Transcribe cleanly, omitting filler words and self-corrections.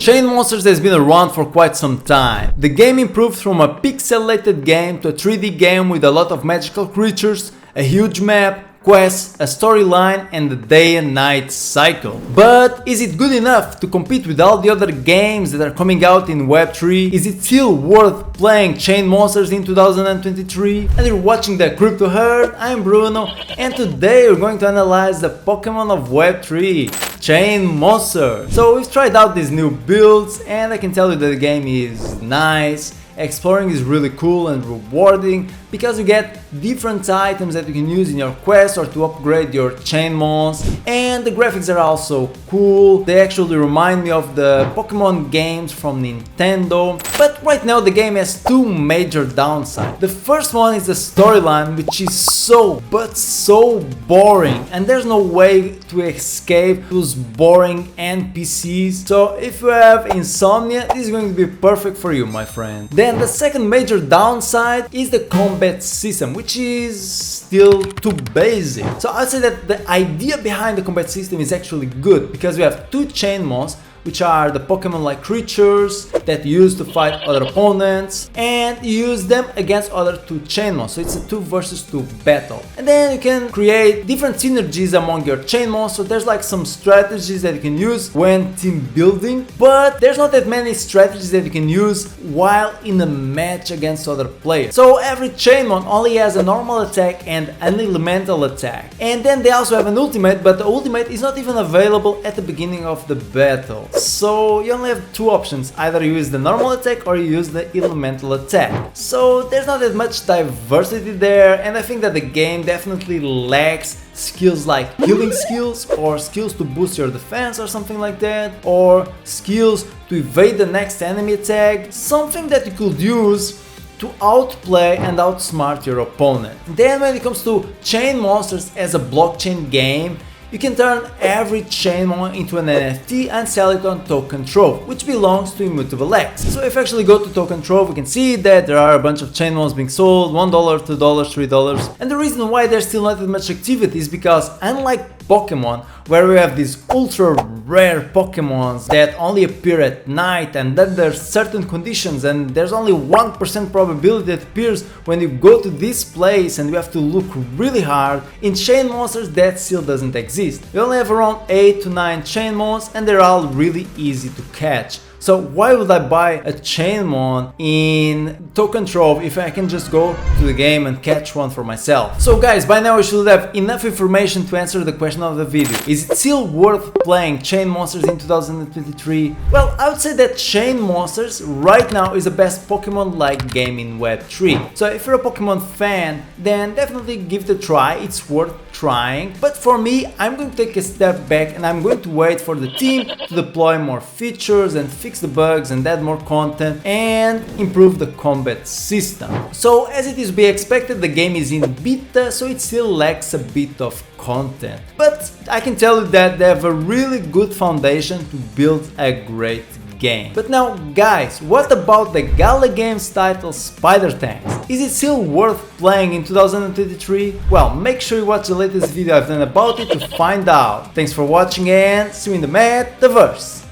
Chainmonsters has been around for quite some time. The game improved from a pixelated game to a 3D game with a lot of magical creatures, a huge map, quests, a storyline and a day and night cycle. But is it good enough to compete with all the other games that are coming out in Web3? Is it still worth playing Chainmonsters in 2023? And you're watching the Crypto Herd, I'm Bruno, and today we're going to analyze the Pokemon of Web3, Chainmonsters. So we've tried out these new builds and I can tell you that the game is nice. Exploring is really cool and rewarding because you get different items that you can use in your quest or to upgrade your Chainmons, and the graphics are also cool. They actually remind me of the Pokemon games from Nintendo, but right now the game has two major downsides. The first one is the storyline, which is so boring, and there's no way to escape those boring NPCs. So if you have insomnia, this is going to be perfect for you, my friend. Then the second major downside is the combat system, which is still too basic. So I'd say that the idea behind the combat system is actually good because we have two Chainmons, which are the Pokemon-like creatures that you use to fight other opponents, and you use them against other two Chainmons, so it's a 2 versus 2 battle. And then you can create different synergies among your Chainmons, so there's like some strategies that you can use when team building, but there's not that many strategies that you can use while in a match against other players. So every Chainmon only has a normal attack and an elemental attack, and then they also have an ultimate, but the ultimate is not even available at the beginning of the battle. So you only have two options, either you use the normal attack or you use the elemental attack. So there's not that much diversity there, and I think that the game definitely lacks skills like healing skills or skills to boost your defense or something like that, or skills to evade the next enemy attack, something that you could use to outplay and outsmart your opponent. Then when it comes to Chainmonsters as a blockchain game, you can turn every Chainmon into an NFT and sell it on Token Trove, which belongs to Immutable X. So if you actually go to Token Trove, we can see that there are a bunch of Chainmons being sold, $1, $2, $3. And the reason why there's still not that much activity is because, unlike Pokemon, where we have these ultra rare Pokemons that only appear at night and then there's certain conditions and there's only 1% probability that appears when you go to this place and you have to look really hard, in Chainmonsters that still doesn't exist. We only have around 8 to 9 Chainmons and they're all really easy to catch. So why would I buy a Chainmon in Token Trove if I can just go to the game and catch one for myself? So guys, by now you should have enough information to answer the question of the video. Is it still worth playing Chainmonsters in 2023? Well, I would say that Chainmonsters right now is the best Pokemon-like game in Web3. So if you're a Pokemon fan, then definitely give it a try, it's worth trying. But for me, I'm going to take a step back and I'm going to wait for the team to deploy more features and fix the bugs and add more content and improve the combat system. So as it is to be expected, the game is in beta, so it still lacks a bit of content. But I can tell you that they have a really good foundation to build a great game. But now guys, what about the Gala Games title Spider Tanks? Is it still worth playing in 2023? Well, make sure you watch the latest video I've done about it to find out. Thanks for watching and see you in the metaverse.